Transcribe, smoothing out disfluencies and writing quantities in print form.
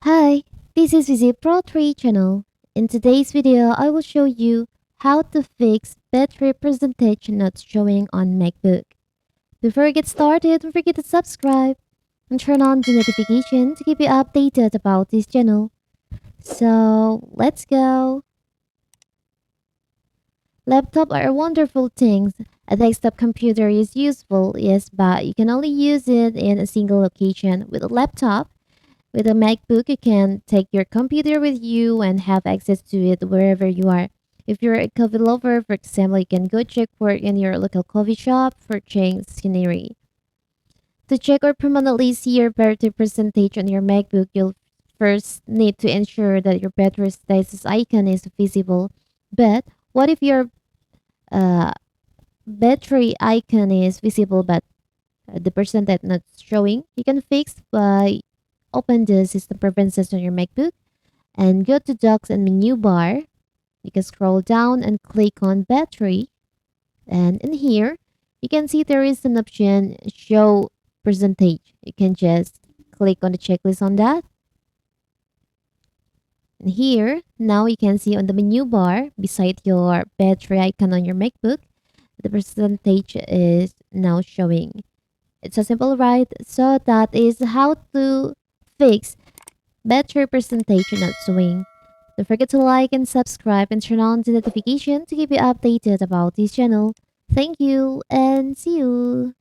Hi, this is Visit Pro 3 channel. In today's video, I will show you how to fix battery percentage not showing on MacBook. Before we get started, don't forget to subscribe and turn on the notification to keep you updated about this channel. So, let's go. Laptop are wonderful things. A desktop computer is useful, yes, but you can only use it in a single location. With a laptop, with a MacBook, you can take your computer with you and have access to it wherever you are. If you're a coffee lover, for example, you can go check work in your local coffee shop for change scenery. To check or permanently see your battery percentage on your MacBook, you'll first need to ensure that your battery status icon is visible. But what if your uh, battery icon is visible but the percentage not showing? You can fix by open the system preferences on your MacBook and go to Docs and menu bar. You can scroll down and click on battery. And in here, you can see there is an option show percentage. You can just click on the checklist on that. And here, now you can see on the menu bar beside your battery icon on your MacBook, the percentage is now showing. It's a simple right. So that is how to fix battery percentage not showing. Don't forget to like and subscribe and turn on the notification to keep you updated about this channel. Thank you and see you.